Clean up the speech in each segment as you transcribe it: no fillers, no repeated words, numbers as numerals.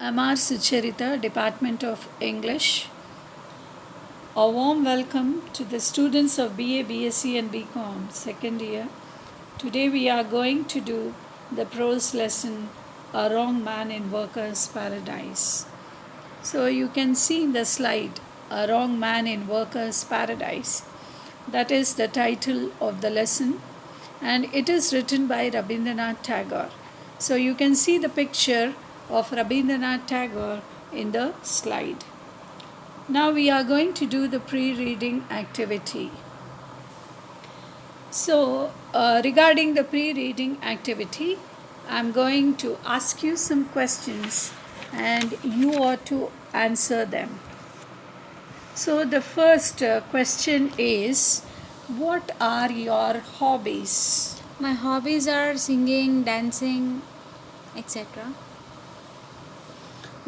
I'm R. Sucharita, Department of English. A warm welcome to the students of BA, BSc and BCom second year. Today we are going to do the prose lesson, A Wrong Man in Workers' Paradise. So you can see in the slide, A Wrong Man in Workers' Paradise. That is the title of the lesson, and it is written by Rabindranath Tagore. So you can see the picture of Rabindranath Tagore in the slide. Now we are going to do the pre-reading activity. So regarding the pre-reading activity, I'm going to ask you some questions and you ought to answer them. So the first question is, what are your hobbies? My hobbies are singing, dancing, etc.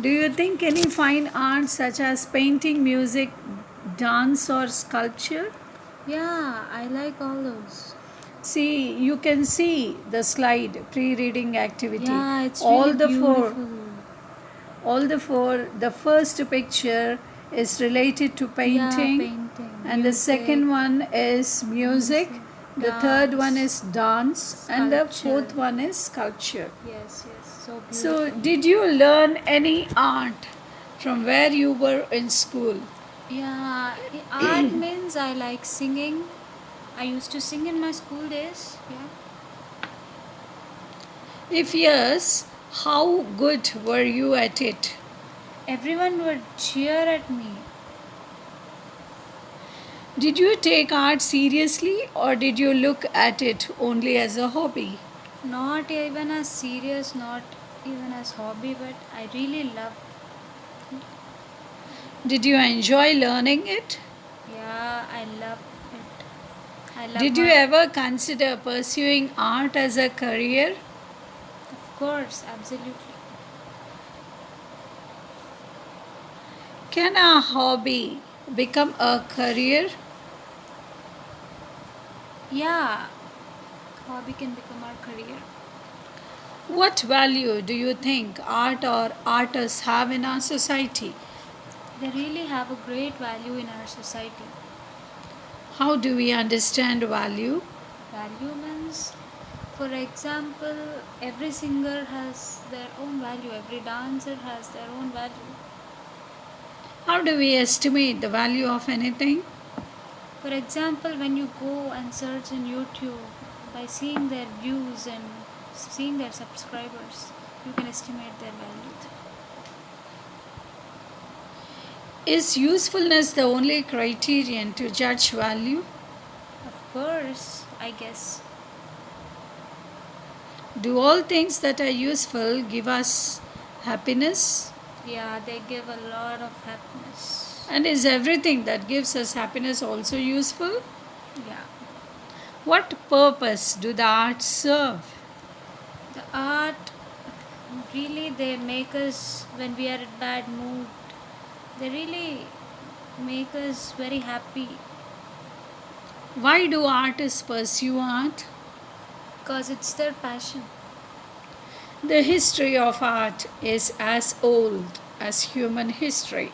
Do you think any fine arts such as painting, music, dance or sculpture? Yeah, I like all those. See, you can see the slide, pre-reading activity. Yeah, it's all really the beautiful. the first picture is related to painting, painting, and the music, second one is music, the third one is dance, and the fourth sculpture. one is sculpture. Yes, so beautiful. So, did you learn any art from where you were in school? Yeah, art means I like singing. I used to sing in my school days. Yeah. If yes, how good were you at it? Everyone would cheer at me. Did you take art seriously or did you look at it only as a hobby? Not even as serious, not even as hobby, but I really love. Did you enjoy learning it? Yeah, I love it. I love Did you ever consider pursuing art as a career? Of course, absolutely. Can a hobby become a career? Yeah, hobby can become our career. What value do you think art or artists have in our society? They really have a great value in our society. How do we understand value? Value means, for example, every singer has their own value, every dancer has their own value. How do we estimate the value of anything? For example, when you go and search in YouTube, by seeing their views and seeing their subscribers, you can estimate their value. Is usefulness the only criterion to judge value? Of course, I guess. Do all things that are useful give us happiness? Yeah, they give a lot of happiness. And is everything that gives us happiness also useful? Yeah. What purpose do the arts serve? The art, really, they make us, when we are in bad mood, they really make us very happy. Why do artists pursue art? Because it's their passion. The history of art is as old as human history.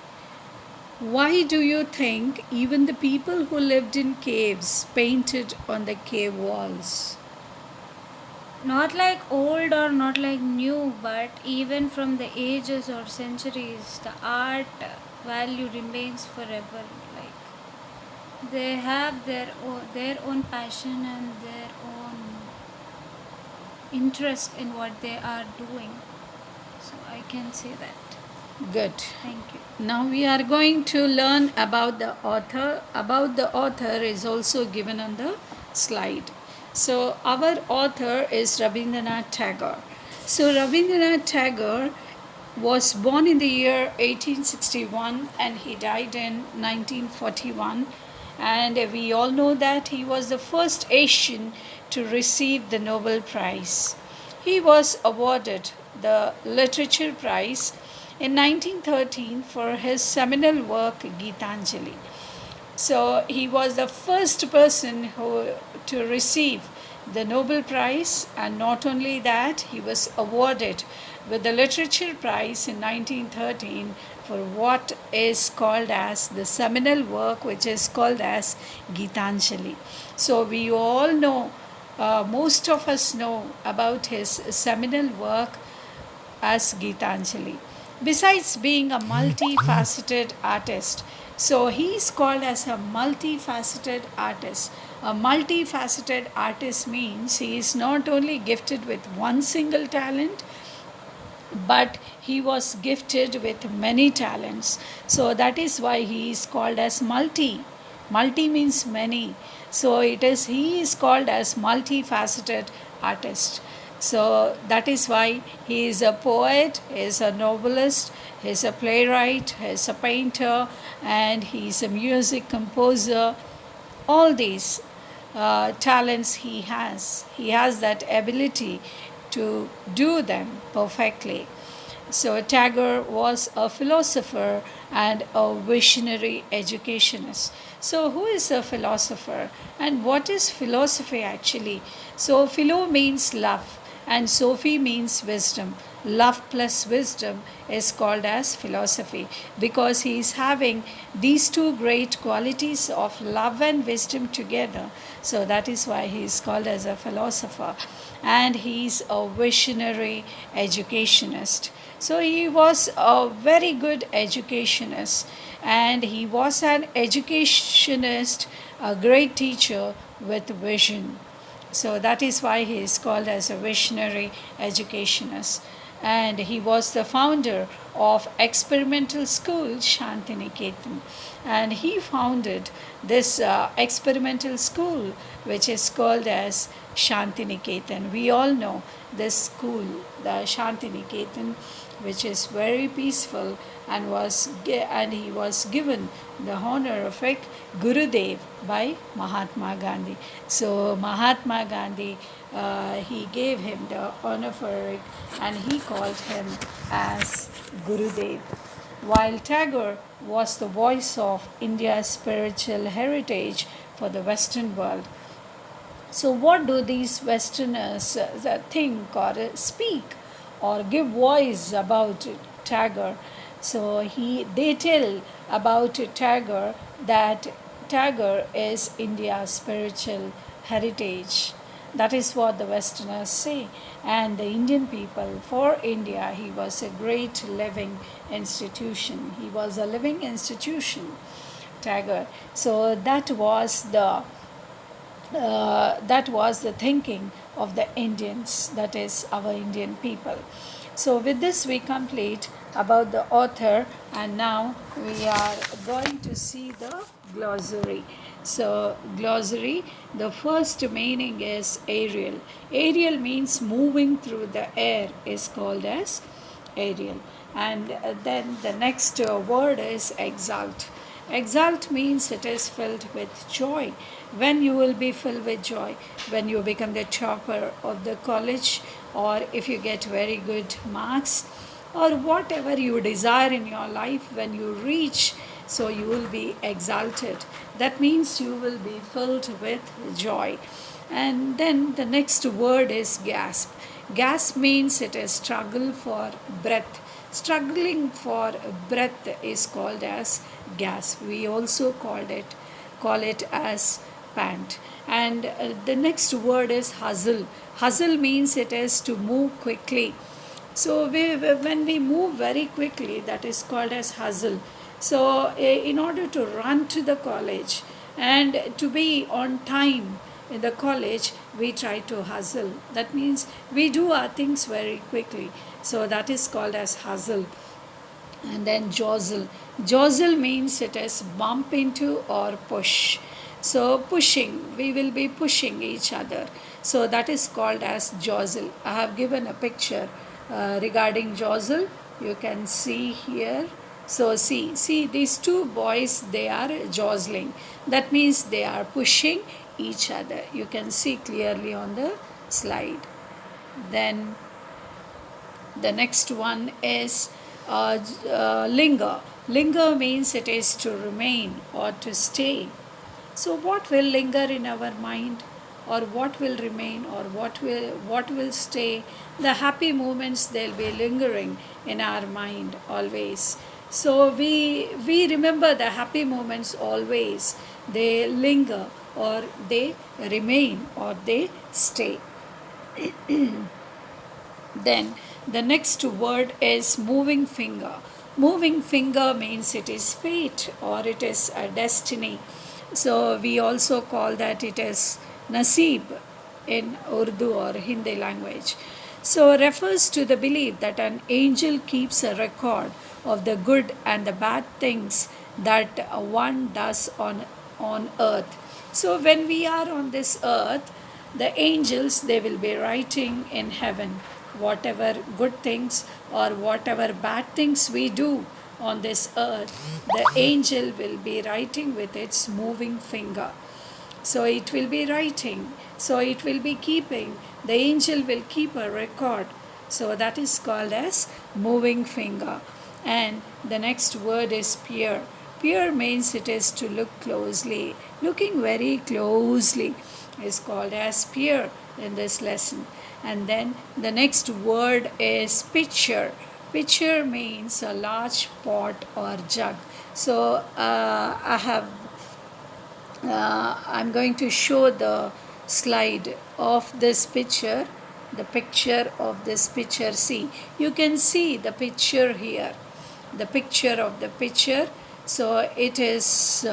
Why do you think even the people who lived in caves painted on the cave walls? Not like old or not like new, but even from the ages or centuries, the art value remains forever. Like they have their own passion and their own interest in what they are doing. So I can say that. Good. Thank you. Now we are going to learn about the author. About the author is also given on the slide. So our author is Rabindranath Tagore. So Rabindranath Tagore was born in the year 1861 and he died in 1941. And we all know that he was the first Asian to receive the Nobel Prize. He was awarded the Literature Prize in 1913 for his seminal work Gitanjali. So he was the first person to receive the Nobel Prize, and not only that, he was awarded with the Literature Prize in 1913 for what is called as the seminal work, which is called as Gitanjali. So we all know, most of us know about his seminal work as Gitanjali. Besides being a multifaceted artist, so he is called as a multifaceted artist. A multifaceted artist means he is not only gifted with one single talent, but he was gifted with many talents. So that is why he is called as multi means many. So it is, he is called as multifaceted artist. So that is why he is a poet, he is a novelist, he is a playwright, he is a painter, and he is a music composer. All these talents he has. He has that ability to do them perfectly. So Tagore was a philosopher and a visionary educationist. So who is a philosopher and what is philosophy actually? So philo means love and Sophie means wisdom. Love plus wisdom is called as philosophy because he is having these two great qualities of love and wisdom together. So that is why he is called as a philosopher, and he is a visionary educationist. So he was a very good educationist, and he was an educationist, a great teacher with vision. So that is why he is called as a visionary educationist. And he was the founder of experimental school Shantiniketan. And he founded this experimental school which is called as Shantiniketan. We all know this school, the Shantiniketan, which is very peaceful, and he was given the honor of it Gurudev by Mahatma Gandhi. So Mahatma Gandhi, he gave him the honor for it, and he called him as Gurudev. While Tagore was the voice of India's spiritual heritage for the Western world. So, what do these Westerners think or speak or give voice about Tagore? So, they tell about Tagore that Tagore is India's spiritual heritage. That is what the Westerners say. And the Indian people, for India, he was a great living institution. He was a living institution, Tagore. So that was the thinking of the Indians, that is our Indian people. So with this we complete about the author, and now we are going to see the glossary. So glossary, the first meaning is aerial. Aerial means moving through the air is called as aerial. And then the next word is exalt. Exalt means it is filled with joy. When you will be filled with joy, when you become the topper of the college, or if you get very good marks, or whatever you desire in your life, when you reach, so you will be exalted. That means you will be filled with joy. And then the next word is gasp. Gasp means it is struggle for breath. Struggling for breath is called as gasp. We also call it as pant. And the next word is hustle. Hustle means it is to move quickly. So when we move very quickly, that is called as hustle. So in order to run to the college and to be on time in the college, we try to hustle. That means we do our things very quickly. So that is called as hustle. And then jostle. Jostle means it is bump into or push. So pushing, we will be pushing each other. So that is called as jostle. I have given a picture regarding jostle. You can see here. So see these two boys, they are jostling. That means they are pushing each other. You can see clearly on the slide. Then the next one is linger. Linger means it is to remain or to stay. So, what will linger in our mind? or what will remain, or what will stay. The happy moments, they'll be lingering in our mind always. So we remember the happy moments always. They linger, or they remain, or they stay. Then the next word is moving finger. Moving finger means it is fate, or it is a destiny. So we also call that it is nasib in Urdu or Hindi language. So refers to the belief that an angel keeps a record of the good and the bad things that one does on earth. So when we are on this earth, the angels, they will be writing in heaven whatever good things or whatever bad things we do on this earth. The angel will be writing with its moving finger. So it will be writing, so it will be keeping, the angel will keep a record. So that is called as moving finger. And the next word is peer. Peer means it is to look closely. Looking very closely is called as peer in this lesson. And then the next word is pitcher. Pitcher means a large pot or jug. So I'm going to show the slide of this picture, the picture of this picture. See, you can see the picture here, the picture of the picture. So it is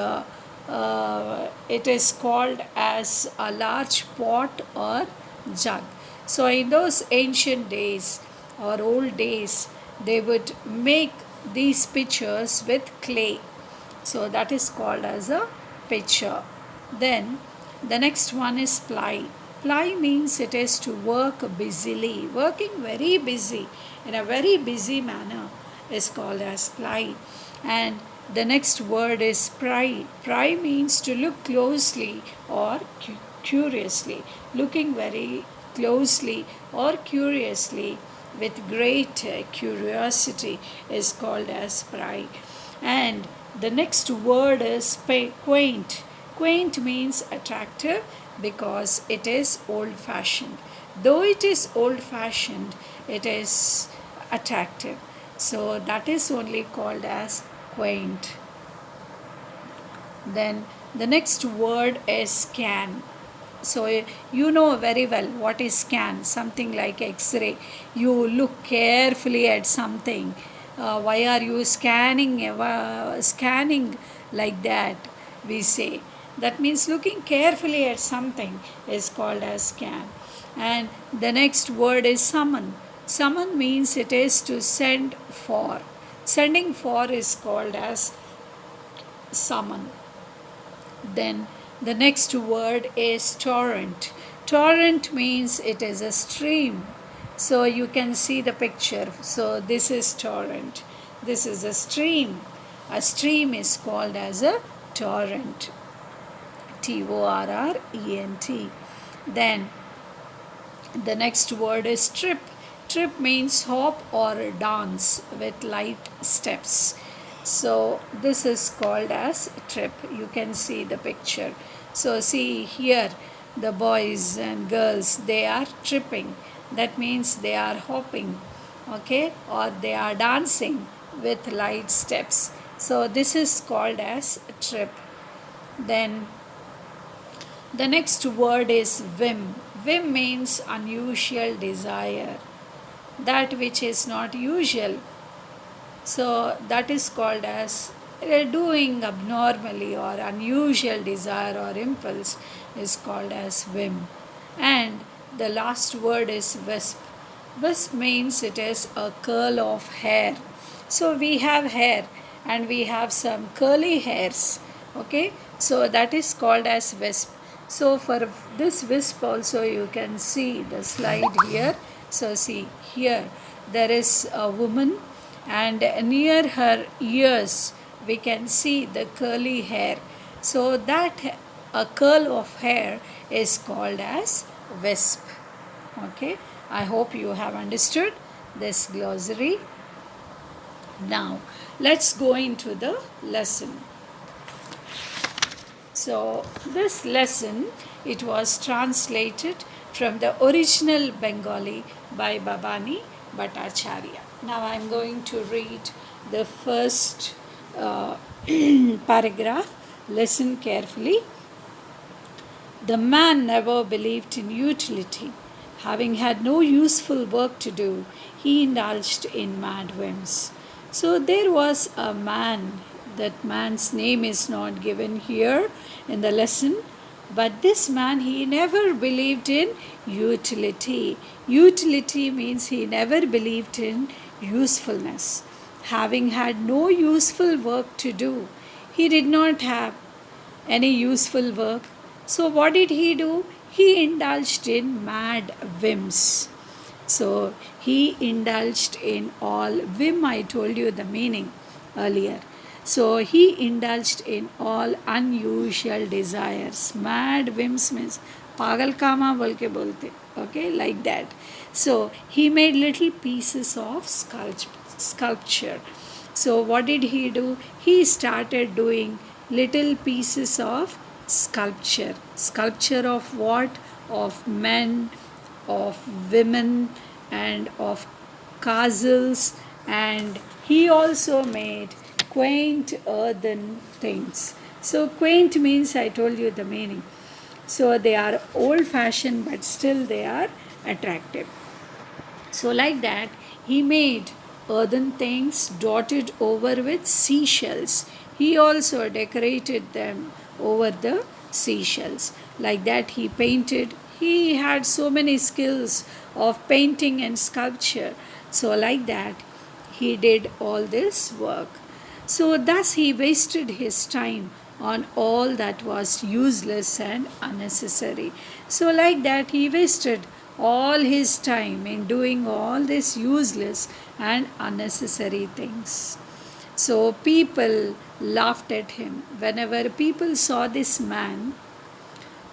called as a large pot or jug. So in those ancient days or old days, they would make these pitchers with clay. So that is called as a pitcher. Then the next one is ply. Ply means it is to work busily, working very busy, in a very busy manner is called as ply. And the next word is pry. Pry means to look closely or curiously, looking very closely or curiously with great curiosity is called as pry. And the next word is quaint. Quaint means attractive because it is old fashioned. Though it is old fashioned, it is attractive. So that is only called as quaint. Then the next word is scan. So you know very well what is scan, something like x-ray. You look carefully at something. Why are you scanning like that, we say. That means looking carefully at something is called as scan. And the next word is summon. Summon means it is to send for. Sending for is called as summon. Then the next word is torrent. Torrent means it is a stream. So you can see the picture. So this is torrent. This is a stream. A stream is called as a torrent. Torrent. Then the next word is trip. Trip means hop or dance with light steps. So this is called as trip. You can see the picture. So see here, the boys and girls, they are tripping. That means they are hopping, okay, or they are dancing with light steps. So this is called as trip. Then the next word is whim. Whim means unusual desire, that which is not usual. So that is called as doing abnormally or unusual desire or impulse is called as whim. And the last word is wisp. Wisp means it is a curl of hair. So we have hair and we have some curly hairs. Okay, so that is called as wisp. So for this wisp also you can see the slide here. So see here, there is a woman and near her ears we can see the curly hair. So that a curl of hair is called as wisp. Okay, I hope you have understood this glossary. Now let's go into the lesson. So this lesson, it was translated from the original Bengali by Babani Bhattacharya. Now I'm going to read the first paragraph. Listen carefully. The man never believed in utility. Having had no useful work to do, he indulged in mad whims. So there was a man. That man's name is not given here in the lesson, but this man, he never believed in utility. Utility means he never believed in usefulness. Having had no useful work to do, he did not have any useful work. So, what did he do? He indulged in mad whims. So, he indulged in all whim. I told you the meaning earlier. So, he indulged in all unusual desires. Mad whims means pagal kama bolke bolte. Okay, like that. So, he made little pieces of sculpture. So, what did he do? He started doing little pieces of sculpture. Sculpture of what? Of men, of women, and of castles. And he also made quaint earthen things. So, quaint means, I told you the meaning. So, they are old fashioned, but still they are attractive. So, like that, he made earthen things dotted over with seashells. He also decorated them over the seashells. Like that, he painted. He had so many skills of painting and sculpture. So, like that, he did all this work. So, thus, he wasted his time on all that was useless and unnecessary. So, like that, he wasted all his time in doing all these useless and unnecessary things. So, people laughed at him. Whenever people saw this man,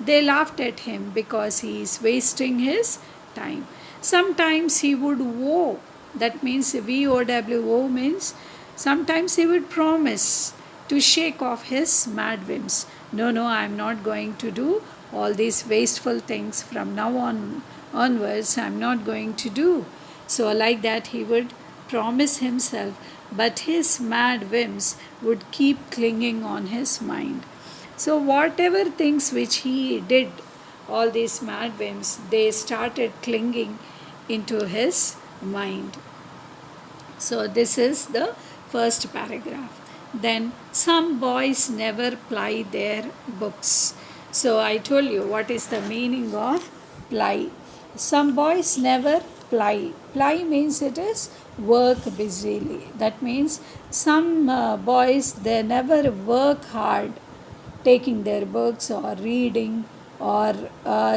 they laughed at him because he is wasting his time. Sometimes he would vow, that means VOWO means sometimes he would promise to shake off his mad whims. No, no, I am not going to do all these wasteful things from now on onwards. I am not going to do. So, like that, he would promise himself, but his mad whims would keep clinging on his mind. So, whatever things which he did, all these mad whims, they started clinging into his mind. So, this is the first paragraph. Then, some boys never ply their books. So, I told you what is the meaning of ply. Some boys never ply. Ply means it is work busily. That means some boys, they never work hard taking their books or reading or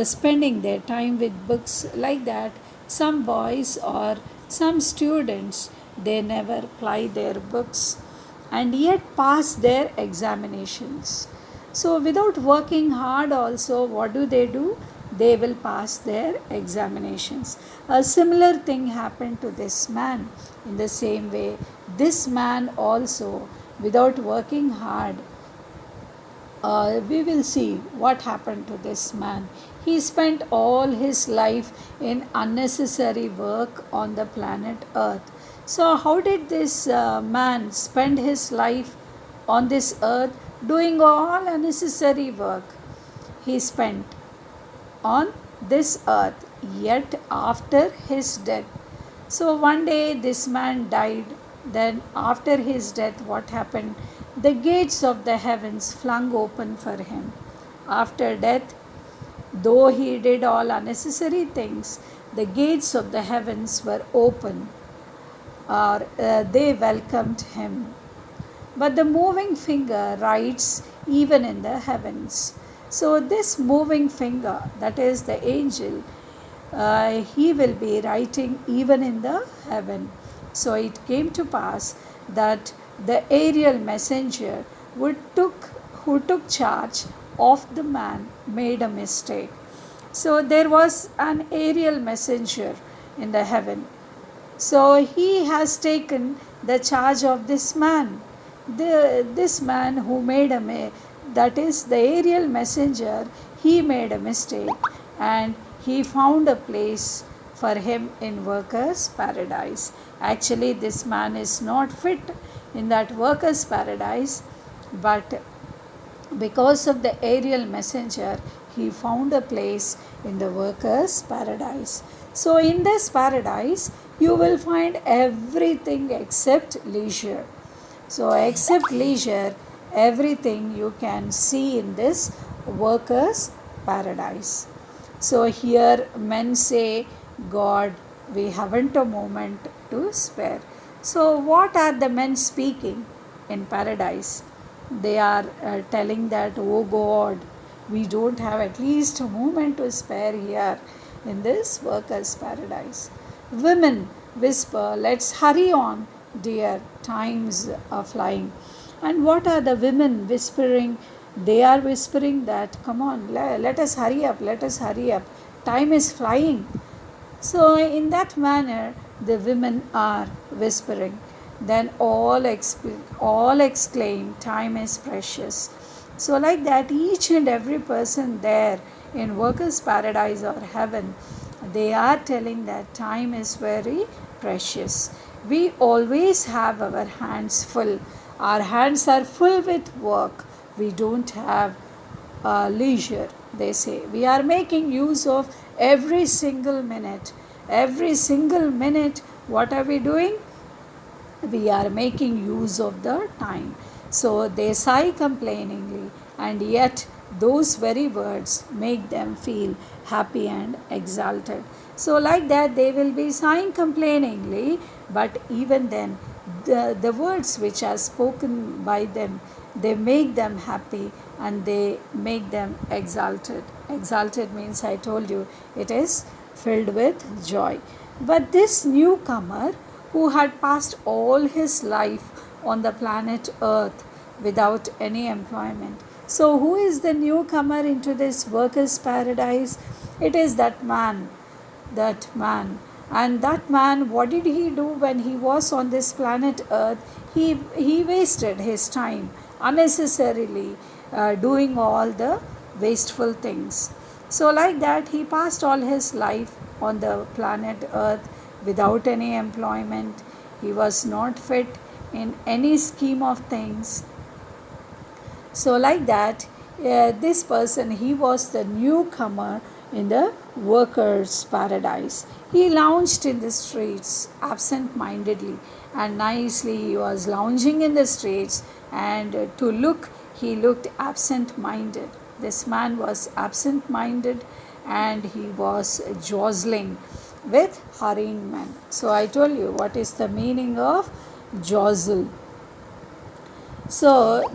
spending their time with books, like that. Some boys or some students, they never ply their books and yet pass their examinations. So, without working hard, also, what do? They will pass their examinations. A similar thing happened to this man. In the same way, this man also, without working hard, we will see what happened to this man. He spent all his life in unnecessary work on the planet Earth. So, how did this man spend his life on this earth doing all unnecessary work? He spent on this earth, yet after his death. So, one day this man died. Then, after his death, what happened? The gates of the heavens flung open for him. After death, though he did all unnecessary things, the gates of the heavens were open, or they welcomed him. But the moving finger writes even in the heavens. So, this moving finger, that is the angel, he will be writing even in the heaven. So, it came to pass that the aerial messenger who took charge of the man made a mistake. So, there was an aerial messenger in the heaven. So, he has taken the charge of this man. This man who made that is the aerial messenger, he made a mistake and he found a place for him in workers' paradise. Actually, this man is not fit in that workers' paradise, but because of the aerial messenger, he found a place in the workers' paradise. So, in this paradise, you will find everything except leisure. So, except leisure, everything you can see in this workers' paradise. So, here men say, God, we haven't a moment to spare. So, what are the men speaking in paradise? They are telling that, oh God, we don't have at least a moment to spare here in this workers' paradise. Women whisper, let's hurry on, dear, times are flying. And what are the women whispering? They are whispering that, come on, let us hurry up, let us hurry up, time is flying. So, in that manner, the women are whispering. Then all exclaim, time is precious. So, like that, each and every person there in workers' paradise or heaven, they are telling that time is very precious. We always have our hands full. Our hands are full with work. We don't have leisure, they say. We are making use of every single minute. Every single minute, what are we doing? We are making use of the time. So they sigh complainingly, and yet those very words make them feel happy and exalted. So, like that, they will be sighing complainingly, but even then, the words which are spoken by them, they make them happy and they make them exalted. Exalted means, I told you, it is filled with joy. But this newcomer, who had passed all his life on the planet Earth without any employment. So, who is the newcomer into this workers' paradise? It is that man. That man. And that man, what did he do when he was on this planet Earth? He wasted his time unnecessarily doing all the wasteful things. So, like that, he passed all his life on the planet Earth without any employment. He was not fit in any scheme of things. So, like that, this person, he was the newcomer in the workers' paradise. He lounged in the streets absent mindedly and nicely. He was lounging in the streets, and to look, he looked absent minded. This man was absent minded and he was jostling with hurrying men. So, I told you what is the meaning of jostle. So,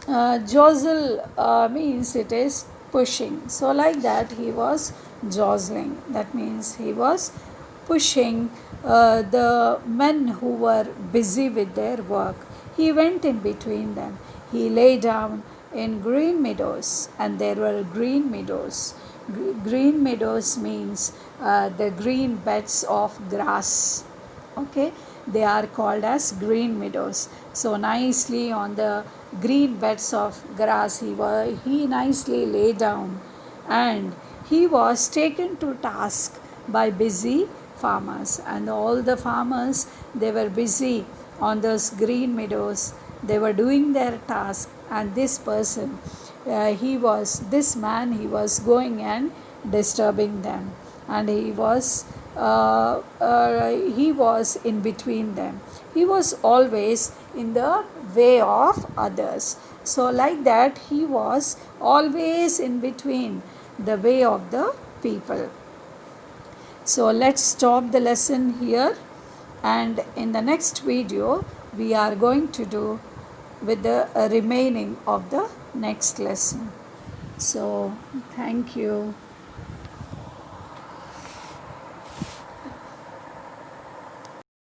jostle means it is pushing. So, like that, he was jostling. That means he was pushing the men who were busy with their work. He went in between them. He lay down in green meadows, and there were green meadows. Green meadows means the green beds of grass. Okay, they are called as green meadows. So nicely on the green beds of grass, he nicely lay down, and he was taken to task by busy farmers. And all the farmers, they were busy on those green meadows. They were doing their task, and this person, this man, he was going and disturbing them, and he was in between them. He was always in the way of others. So, like that, he was always in between the way of the people. So, let's stop the lesson here, and in the next video, we are going to do with the remaining of the next lesson. So, thank you.